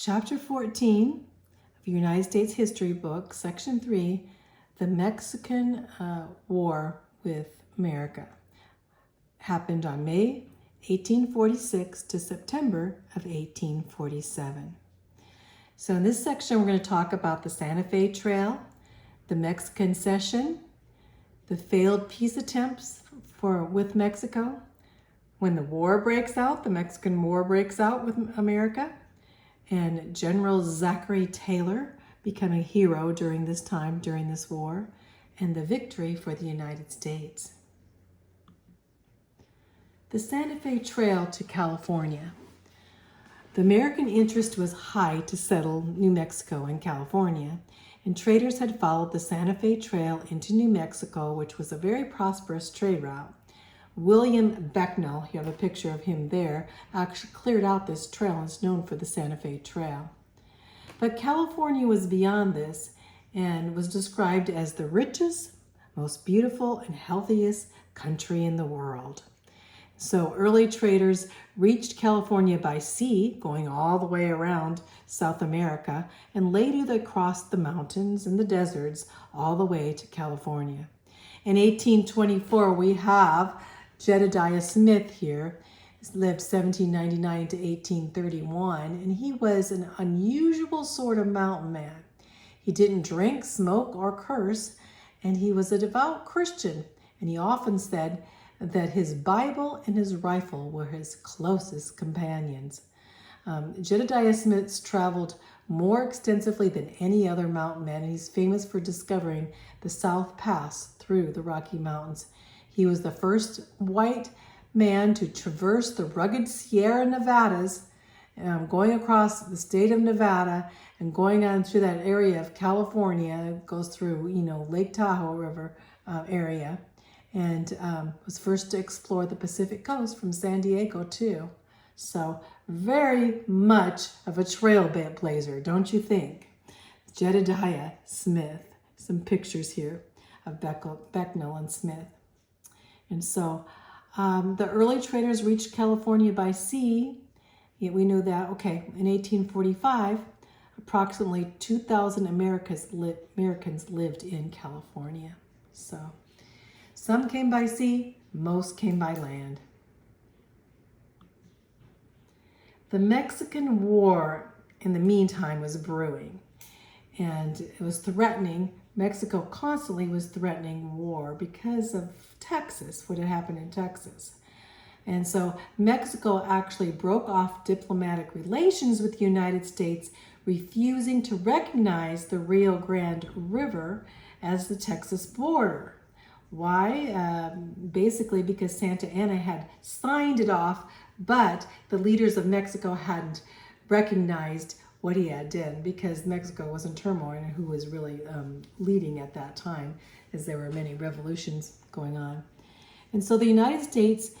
Chapter 14 of the United States History Book, Section 3, the Mexican War with America, happened on May 1846 to September of 1847. So in this section, we're going to talk about the Santa Fe Trail, the Mexican Cession, the failed peace attempts with Mexico, when the war breaks out, the Mexican War breaks out with America, and General Zachary Taylor become a hero during this time, during this war, and the victory for the United States. The Santa Fe Trail to California. The American interest was high to settle New Mexico and California, and traders had followed the Santa Fe Trail into New Mexico, which was a very prosperous trade route. William Becknell, you have a picture of him there, actually cleared out this trail and is known for the Santa Fe Trail. But California was beyond this and was described as the richest, most beautiful, and healthiest country in the world. So early traders reached California by sea, going all the way around South America, and later they crossed the mountains and the deserts all the way to California. In 1824, we have Jedediah Smith here. He lived 1799 to 1831, and he was an unusual sort of mountain man. He didn't drink, smoke, or curse, and he was a devout Christian, and he often said that his Bible and his rifle were his closest companions. Jedediah Smith traveled more extensively than any other mountain man, and he's famous for discovering the South Pass through the Rocky Mountains. He was the first white man to traverse the rugged Sierra Nevadas, going across the state of Nevada and going on through that area of California. It goes through, Lake Tahoe River area, and was first to explore the Pacific coast from San Diego too. So very much of a trailblazer, don't you think? Jedediah Smith. Some pictures here of Becknell and Smith. And so the early traders reached California by sea. Yet we know that, in 1845, approximately 2,000 Americans lived in California. So some came by sea, most came by land. The Mexican War, in the meantime, was brewing, and it was threatening. Mexico constantly was threatening war because of Texas, what had happened in Texas. And so Mexico actually broke off diplomatic relations with the United States, refusing to recognize the Rio Grande River as the Texas border. Why? Basically because Santa Anna had signed it off, but the leaders of Mexico hadn't recognized what he had done, because Mexico was in turmoil, and who was really leading at that time, as there were many revolutions going on. And so the United States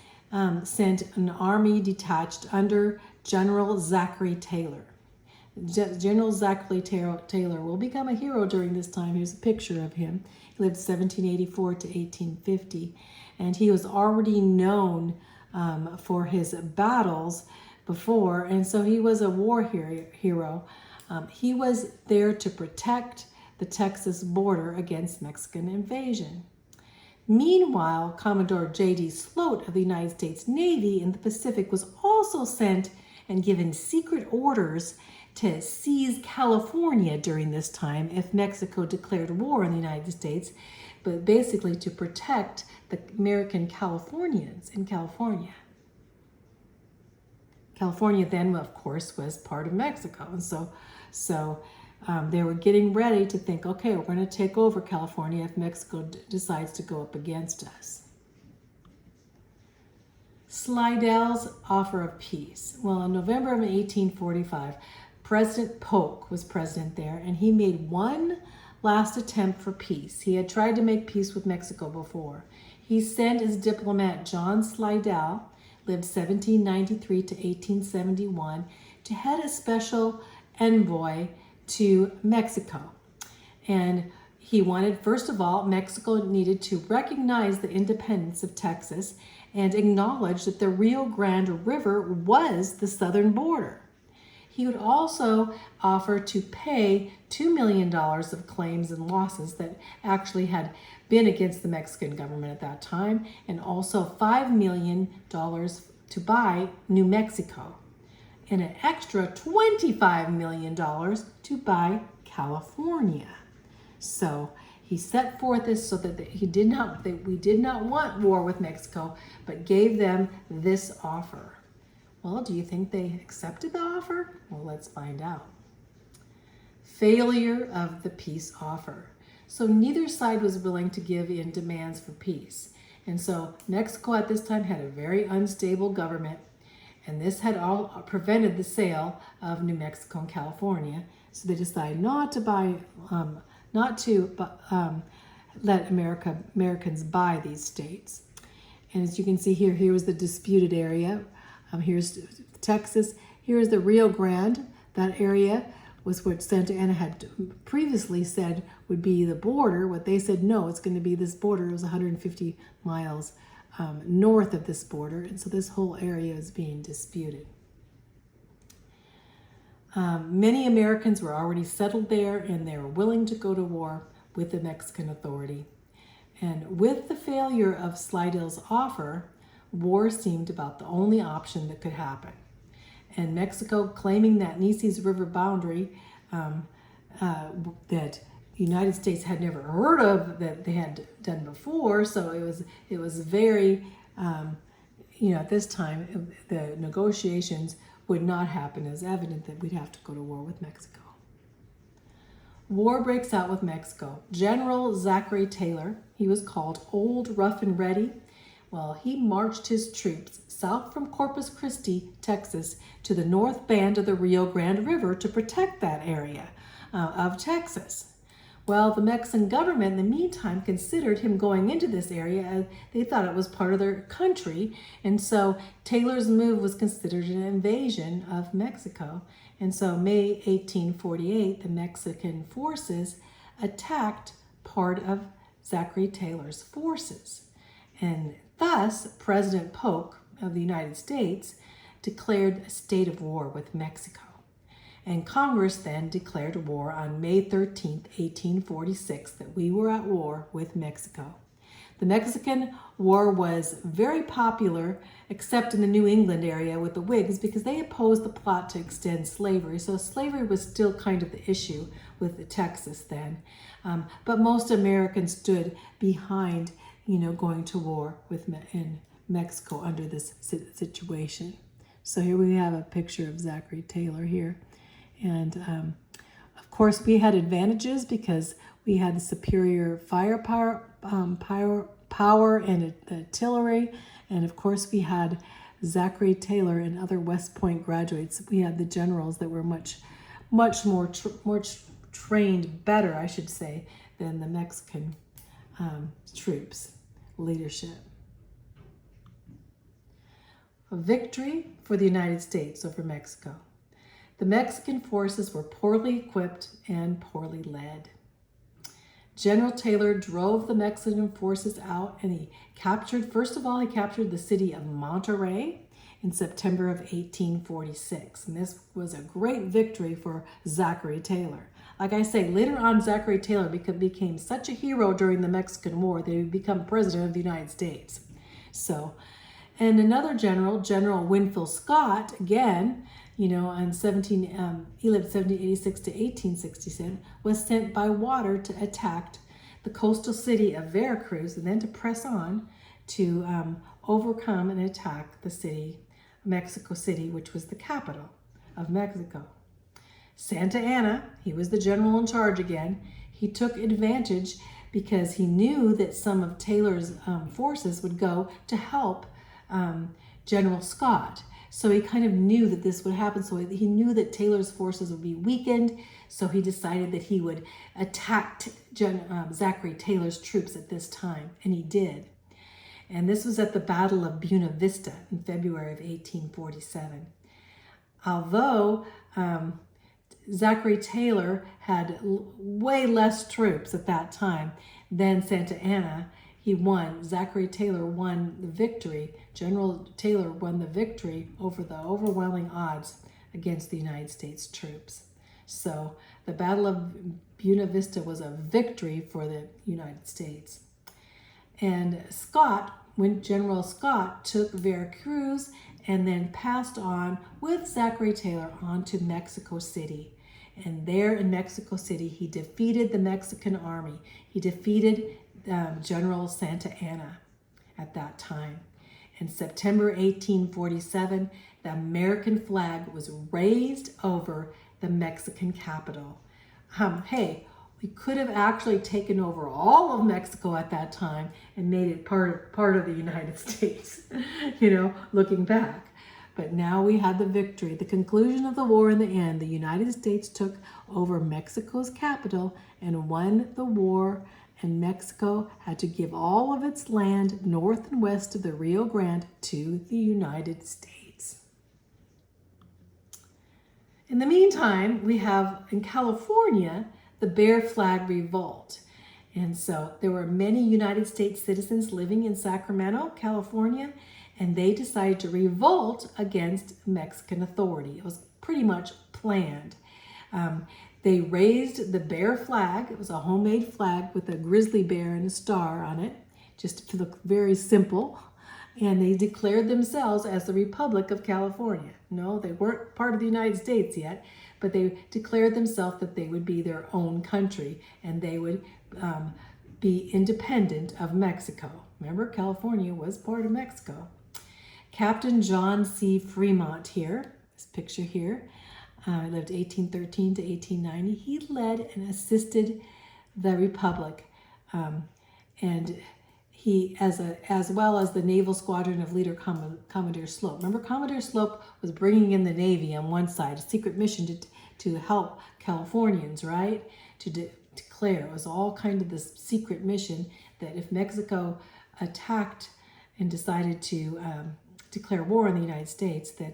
sent an army detached under General Zachary Taylor. General Zachary Taylor will become a hero during this time. Here's a picture of him. He lived 1784 to 1850, and he was already known for his battles before, and so he was a war hero. He was there to protect the Texas border against Mexican invasion. Meanwhile, Commodore J.D. Sloat of the United States Navy in the Pacific was also sent and given secret orders to seize California during this time if Mexico declared war on the United States, but basically to protect the American Californians in California. California then, of course, was part of Mexico. And so they were getting ready to think, okay, we're going to take over California if Mexico decides to go up against us. Slidell's offer of peace. Well, in November of 1845, President Polk was president there, and he made one last attempt for peace. He had tried to make peace with Mexico before. He sent his diplomat, John Slidell, lived 1793 to 1871, to head a special envoy to Mexico. And he wanted, first of all, Mexico needed to recognize the independence of Texas and acknowledge that the Rio Grande River was the southern border. He would also offer to pay $2 million of claims and losses that actually had been against the Mexican government at that time, and also $5 million to buy New Mexico, and an extra $25 million to buy California. So he set forth this so that we did not want war with Mexico, but gave them this offer. Well, do you think they accepted the offer? Well, let's find out. Failure of the peace offer. So neither side was willing to give in demands for peace. And so Mexico at this time had a very unstable government, and this had all prevented the sale of New Mexico and California. So they decided not to let Americans buy these states. And as you can see here, here was the disputed area. Here's Texas. Here's the Rio Grande. That area was what Santa Anna had previously said would be the border. What they said, no, it's going to be this border. It was 150 miles north of this border. And so this whole area is being disputed. Many Americans were already settled there, and they were willing to go to war with the Mexican authority. And with the failure of Slidell's offer, war seemed about the only option that could happen. And Mexico, claiming that Neches River boundary that the United States had never heard of, that they had done before, so it was very, at this time, the negotiations would not happen. It was evident that we'd have to go to war with Mexico. War breaks out with Mexico. General Zachary Taylor, he was called Old Rough and Ready. Well, he marched his troops south from Corpus Christi, Texas, to the north band of the Rio Grande River to protect that area of Texas. Well, the Mexican government, in the meantime, considered him going into this area as they thought it was part of their country. And so Taylor's move was considered an invasion of Mexico. And so May 1848, the Mexican forces attacked part of Zachary Taylor's forces. And thus, President Polk of the United States declared a state of war with Mexico. And Congress then declared war on May 13th, 1846, that we were at war with Mexico. The Mexican War was very popular, except in the New England area with the Whigs, because they opposed the plot to extend slavery. So slavery was still kind of the issue with Texas then. But most Americans stood behind, going to war in Mexico under this situation. So here we have a picture of Zachary Taylor here. And of course, we had advantages because we had superior firepower, power and artillery. And of course, we had Zachary Taylor and other West Point graduates. We had the generals that were much more trained, better, I should say, than the Mexican troops leadership. A victory for the United States over Mexico. The Mexican forces were poorly equipped and poorly led. General Taylor drove the Mexican forces out, and he captured the city of Monterrey in September of 1846. And this was a great victory for Zachary Taylor. Like I say, later on, Zachary Taylor became such a hero during the Mexican War that he would become president of the United States. And another general, General Winfield Scott, again, on he lived 1786 to 1867, was sent by water to attack the coastal city of Veracruz, and then to press on to overcome and attack the city, Mexico City, which was the capital of Mexico. Santa Anna, he was the general in charge again. He took advantage because he knew that some of Taylor's forces would go to help General Scott. So he kind of knew that this would happen. So he knew that Taylor's forces would be weakened. So he decided that he would attack Zachary Taylor's troops at this time. And he did. And this was at the Battle of Buena Vista in February of 1847. Although Zachary Taylor had way less troops at that time than Santa Anna, Zachary Taylor won the victory. General Taylor won the victory over the overwhelming odds against the United States troops. So the Battle of Buena Vista was a victory for the United States. And General Scott took Veracruz and then passed on with Zachary Taylor on to Mexico City. And there in Mexico City, he defeated the Mexican army. He defeated General Santa Anna at that time. In September 1847, the American flag was raised over the Mexican capital. Hey, we could have actually taken over all of Mexico at that time and made it part of the United States, looking back. But now we had the victory, the conclusion of the war. In the end, the United States took over Mexico's capital and won the war, and Mexico had to give all of its land north and west of the Rio Grande to the United States. In the meantime, we have in California the Bear Flag Revolt. And so there were many United States citizens living in Sacramento, California, and they decided to revolt against Mexican authority. It was pretty much planned. They raised the bear flag. It was a homemade flag with a grizzly bear and a star on it, just to look very simple. And they declared themselves as the Republic of California. No, they weren't part of the United States yet, but they declared themselves that they would be their own country and they would be independent of Mexico. Remember, California was part of Mexico. Captain John C. Fremont here, this picture here, lived 1813 to 1890. He led and assisted the Republic, and he, as well as the naval squadron of leader Commodore Sloat. Remember, Commodore Sloat was bringing in the Navy on one side, a secret mission to help Californians, right? To declare. It was all kind of this secret mission that if Mexico attacked and decided to declare war on the United States, that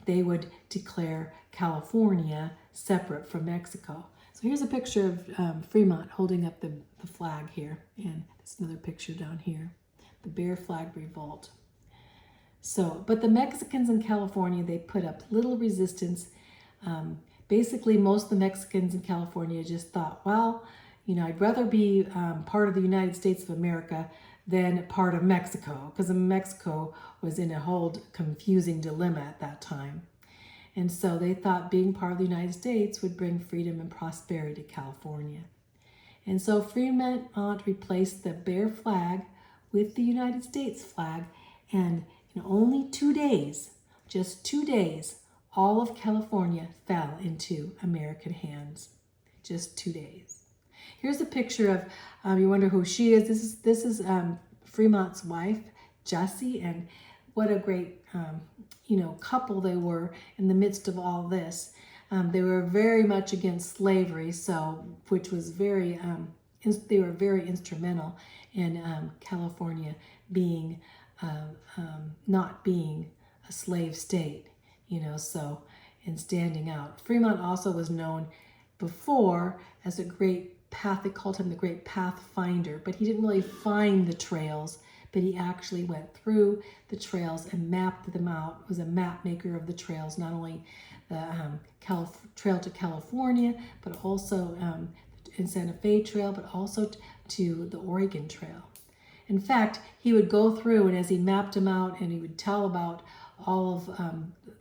they would declare California separate from Mexico. So here's a picture of Fremont holding up the flag here, and there's another picture down here, the Bear Flag Revolt. So, but the Mexicans in California, they put up little resistance. Basically, most of the Mexicans in California just thought, well, I'd rather be part of the United States of America than part of Mexico, because Mexico was in a whole confusing dilemma at that time. And so they thought being part of the United States would bring freedom and prosperity to California. And so Fremont replaced the bear flag with the United States flag, and in only 2 days, just 2 days, all of California fell into American hands. Just 2 days. Here's a picture of, you wonder who she is. This is Fremont's wife, Jessie, and what a great, couple they were in the midst of all this. They were very much against slavery, which was very, they were very instrumental in California being, not being a slave state, in standing out. Fremont also was known before as a great path. They called him the Great Pathfinder, but he didn't really find the trails, but he actually went through the trails and mapped them out, was a map maker of the trails, not only the trail to California, but also in Santa Fe Trail, but also to the Oregon Trail. In fact, he would go through, and as he mapped them out, and he would tell about all of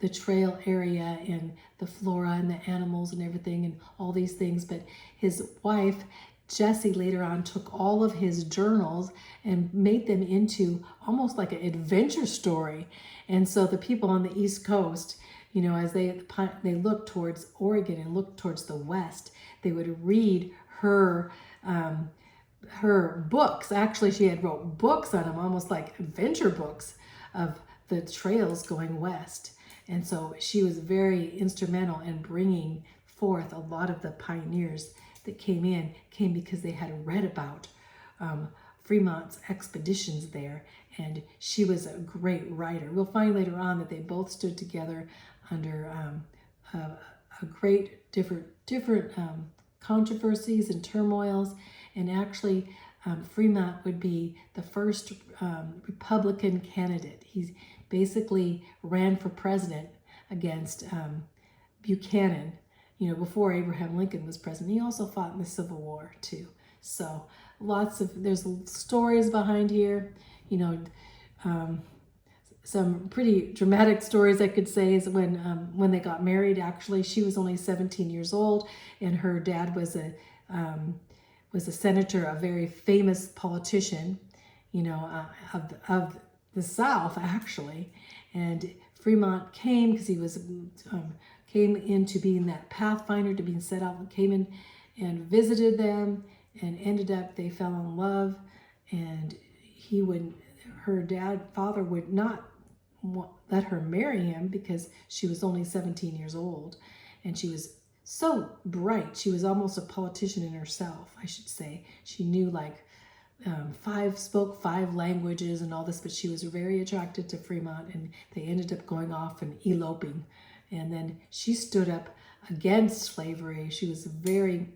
the trail area and the flora and the animals and everything and all these things. But his wife, Jessie, later on took all of his journals and made them into almost like an adventure story. And so the people on the East Coast, as they looked towards Oregon and looked towards the West, they would read her books. Actually, she had wrote books on them, almost like adventure books of the trails going west. And so she was very instrumental in bringing forth a lot of the pioneers that came because they had read about Fremont's expeditions there, and she was a great writer. We'll find later on that they both stood together under a great different controversies and turmoils, and actually Fremont would be the first Republican candidate. He basically ran for president against Buchanan, before Abraham Lincoln was president. He also fought in the Civil War too. So there's stories behind here, some pretty dramatic stories I could say is when they got married. Actually, she was only 17 years old, and her dad was a senator, a very famous politician, of the South actually. And Fremont came because he was came into being that pathfinder, to being set out, and came in and visited them, and they fell in love, and her father would not let her marry him because she was only 17 years old, and she was so bright. She was almost a politician in herself, I should say. She knew spoke 5 languages and all this, but she was very attracted to Fremont, and they ended up going off and eloping. And then she stood up against slavery. She was very,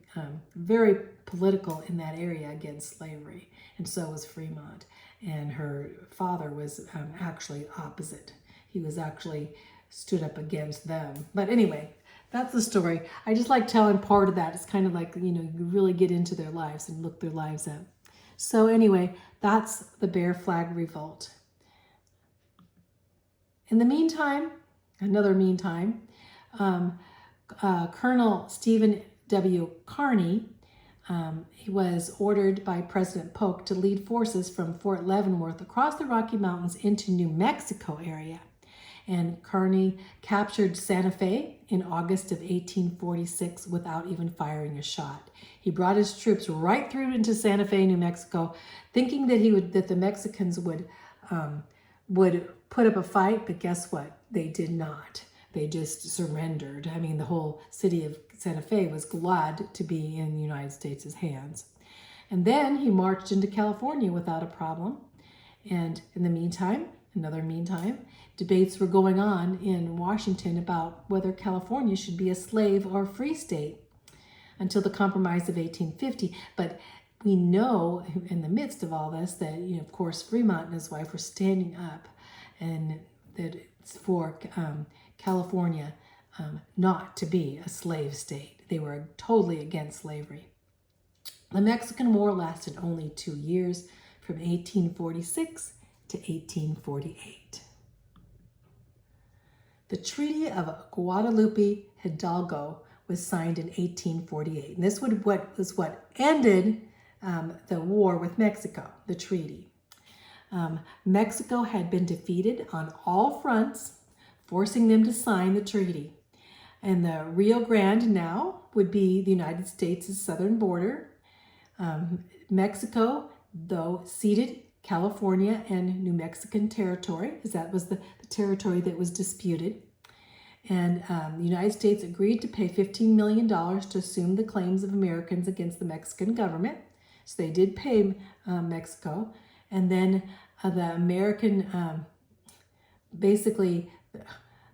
very political in that area against slavery, and so was Fremont. And her father was actually opposite. He was actually stood up against them. But anyway, that's the story. I just like telling part of that. It's kind of like, you really get into their lives and look their lives up. So anyway, that's the Bear Flag Revolt. In the meantime, Colonel Stephen W. Kearny, he was ordered by President Polk to lead forces from Fort Leavenworth across the Rocky Mountains into New Mexico area. And Kearny captured Santa Fe in August of 1846 without even firing a shot. He brought his troops right through into Santa Fe, New Mexico, thinking that the Mexicans would put up a fight, but guess what? They did not. They just surrendered. I mean, the whole city of Santa Fe was glad to be in the United States' hands. And then he marched into California without a problem. And in the meantime, debates were going on in Washington about whether California should be a slave or a free state until the Compromise of 1850. But we know in the midst of all this that, of course, Fremont and his wife were standing up, and that it's for California not to be a slave state. They were totally against slavery. The Mexican War lasted only 2 years, from 1846 to 1848. The Treaty of Guadalupe Hidalgo was signed in 1848. And this was what ended the war with Mexico, the treaty. Mexico had been defeated on all fronts, forcing them to sign the treaty. And the Rio Grande now would be the United States' southern border. Mexico, though, ceded California and New Mexican territory, because that was the territory that was disputed. And the United States agreed to pay $15 million to assume the claims of Americans against the Mexican government. So they did pay Mexico. And then the American, basically,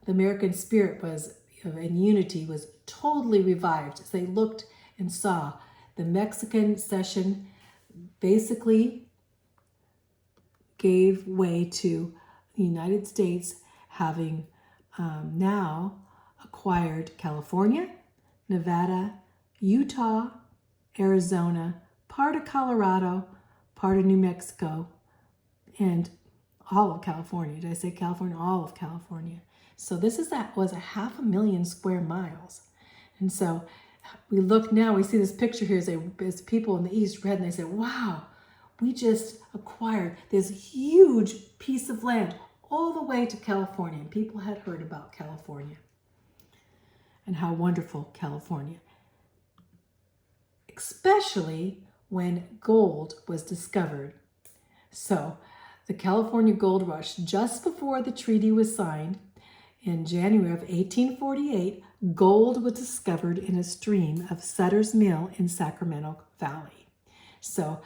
the American spirit was, and unity was totally revived as they looked and saw the Mexican cession basically gave way to the United States having now acquired California, Nevada, Utah, Arizona, part of Colorado, part of New Mexico, and all of California. Did I say California? All of California. So was 500,000 square miles. And so we look now, we see this picture here as people in the East read, and they say, wow, we just acquired this huge piece of land all the way to California. And people had heard about California and how wonderful California, especially when gold was discovered. So the California gold rush, just before the treaty was signed in January of 1848, gold was discovered in a stream of Sutter's Mill in Sacramento Valley. So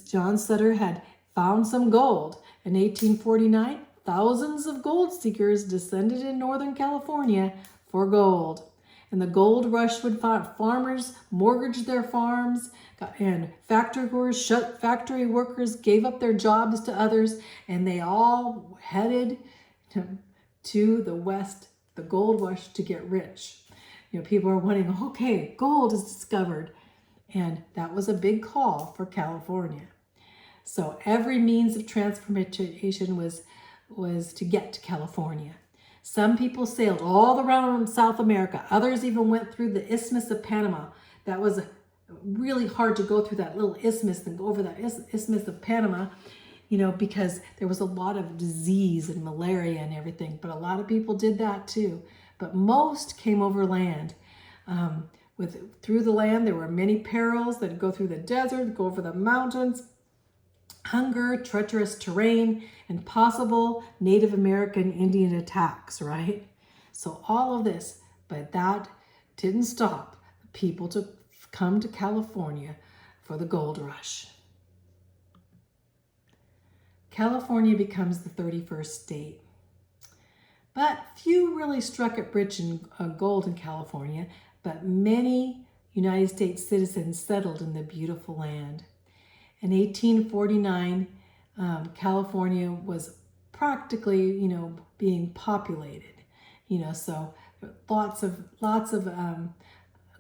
John Sutter had found some gold. In 1849, thousands of gold seekers descended in Northern California for gold. And the gold rush would farmers mortgaged their farms, and factory workers gave up their jobs to others, and they all headed to the West the gold rush to get rich. People are wanting, okay, gold is discovered. And that was a big call for California. So every means of transportation was to get to California. Some people sailed all around South America. Others even went through the Isthmus of Panama. That was really hard to go through that little isthmus and go over that Isthmus of Panama, because there was a lot of disease and malaria and everything. But a lot of people did that too. But most came over land. Through the land, there were many perils that go through the desert, go over the mountains, hunger, treacherous terrain, and possible Native American Indian attacks, right? So all of this, but that didn't stop people to come to California for the gold rush. California becomes the 31st state. But few really struck it rich in gold in California, but many United States citizens settled in the beautiful land. In 1849, California was practically, being populated, so lots of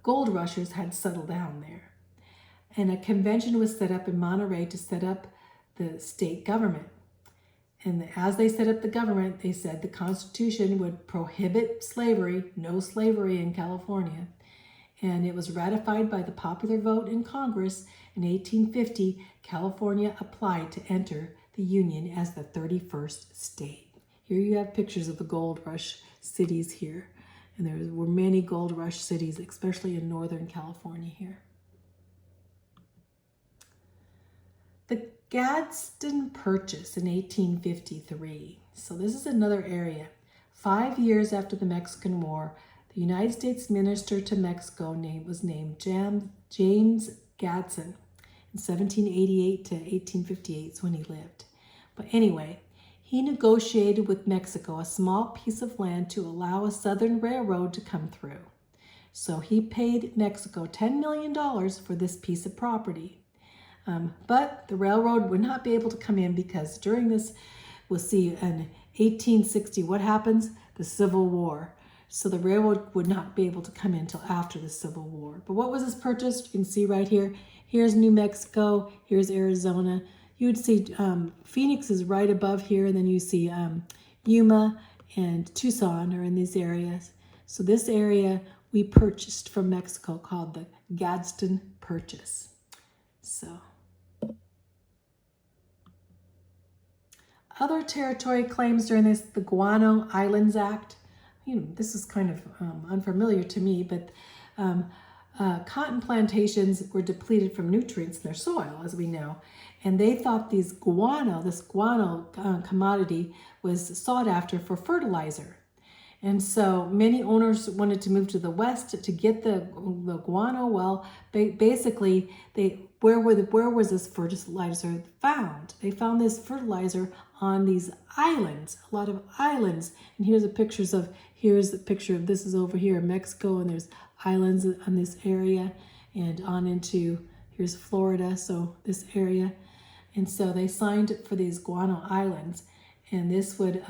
gold rushers had settled down there. And a convention was set up in Monterey to set up the state government. And as they set up the government, they said the Constitution would prohibit slavery, no slavery in California. And it was ratified by the popular vote in Congress in 1850. California applied to enter the Union as the 31st state. Here you have pictures of the gold rush cities here. And there were many gold rush cities, especially in Northern California here. The Gadsden Purchase in 1853. So this is another area. 5 years after the Mexican War, the United States minister to Mexico was named James Gadsden. In 1788 to 1858 is when he lived. But anyway, he negotiated with Mexico a small piece of land to allow a southern railroad to come through. So he paid Mexico $10 million for this piece of property. But the railroad would not be able to come in because during this, we'll see in 1860, what happens? The Civil War. So the railroad would not be able to come in until after the Civil War. But what was this purchased? You can see right here. Here's New Mexico. Here's Arizona. You would see Phoenix is right above here. And then you see Yuma and Tucson are in these areas. So this area we purchased from Mexico called the Gadsden Purchase. So other territory claims during this, the Guano Islands Act. This is kind of unfamiliar to me, but cotton plantations were depleted from nutrients in their soil, as we know. And they thought this guano commodity was sought after for fertilizer. And so many owners wanted to move to the west to get the guano. Well, basically, where was this fertilizer found? They found this fertilizer on these islands, a lot of islands. And here's a picture of, this is over here in Mexico, and there's islands on this area, and on into, here's Florida, so this area. And so they signed for these guano islands, and this would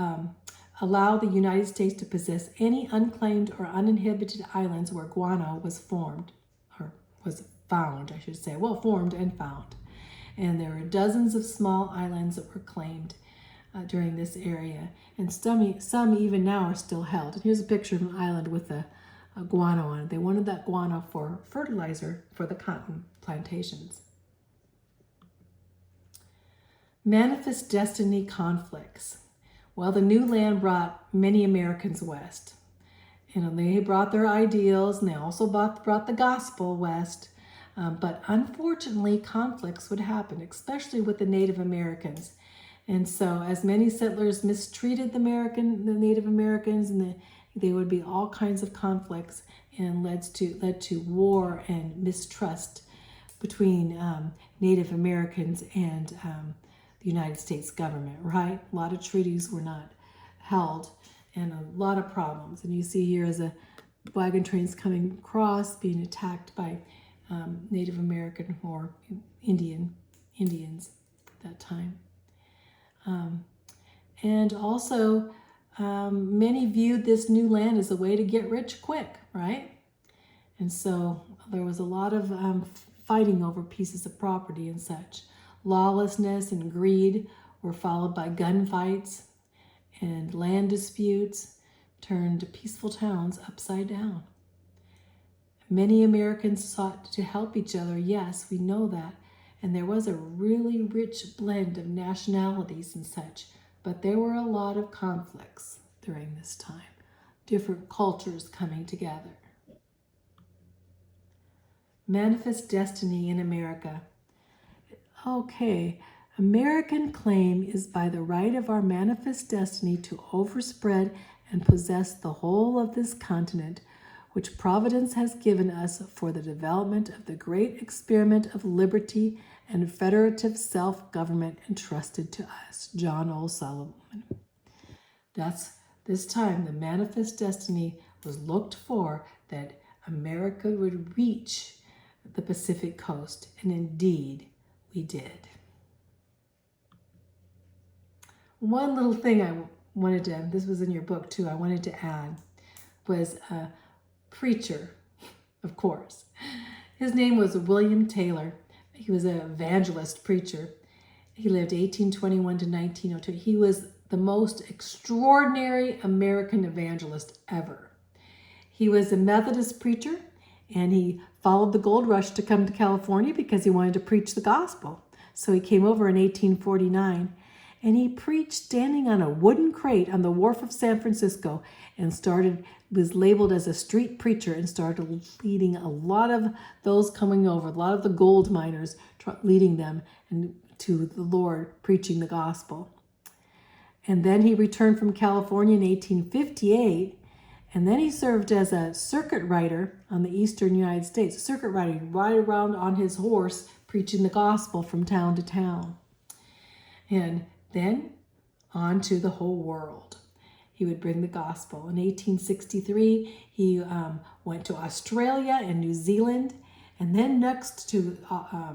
allow the United States to possess any unclaimed or uninhabited islands where guano was formed, or was found, I should say. Well, formed and found. And there were dozens of small islands that were claimed during this area. And some even now are still held. And here's a picture of an island with a guano on it. They wanted that guano for fertilizer for the cotton plantations. Manifest destiny conflicts. Well, the new land brought many Americans west. They brought their ideals, and they also brought the gospel west. But unfortunately, conflicts would happen, especially with the Native Americans. And so as many settlers mistreated the Native Americans, and there would be all kinds of conflicts, and led to war and mistrust between Native Americans and the United States government, right? A lot of treaties were not held, and a lot of problems. And you see here as a wagon train's coming across, being attacked by Native American or Indians at that time. And also many viewed this new land as a way to get rich quick, right? And so there was a lot of fighting over pieces of property and such. Lawlessness and greed were followed by gunfights, and land disputes turned peaceful towns upside down. Many Americans sought to help each other, yes, we know that, and there was a really rich blend of nationalities and such, but there were a lot of conflicts during this time, different cultures coming together. Manifest destiny in America. Okay, American claim is by the right of our manifest destiny to overspread and possess the whole of this continent, which Providence has given us for the development of the great experiment of liberty and federative self-government entrusted to us. John O. Sullivan. That's this time the manifest destiny was looked for, that America would reach the Pacific coast, and indeed we did. One little thing I wanted to, this was in your book too, I wanted to add, was a preacher, of course. His name was William Taylor. He was an evangelist preacher. He lived 1821 to 1902. He was the most extraordinary American evangelist ever. He was a Methodist preacher, and he followed the gold rush to come to California because he wanted to preach the gospel. So he came over in 1849, and he preached standing on a wooden crate on the wharf of San Francisco, and was labeled as a street preacher, and started leading a lot of those coming over, a lot of the gold miners, leading them and to the Lord, preaching the gospel. And then he returned from California in 1858, and then he served as a circuit rider on the eastern United States. A circuit rider, he'd ride around on his horse preaching the gospel from town to town. And then on to the whole world. He would bring the gospel. In 1863, he went to Australia and New Zealand, and then next to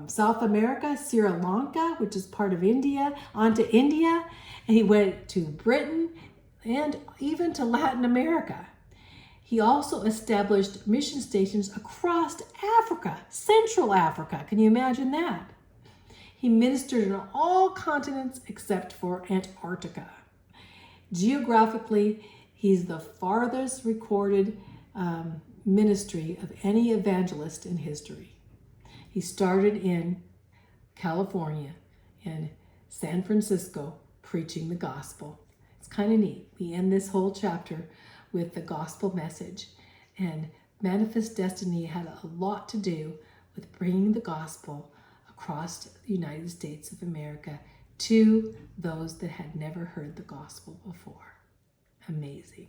South America, Sri Lanka, which is part of India, on to India, and he went to Britain and even to Latin America. He also established mission stations across Africa, Central Africa. Can you imagine that? He ministered on all continents except for Antarctica. Geographically, he's the farthest recorded ministry of any evangelist in history. He started in California, in San Francisco, preaching the gospel. It's kind of neat. We end this whole chapter with the gospel message, and Manifest Destiny had a lot to do with bringing the gospel across the United States of America to those that had never heard the gospel before. Amazing.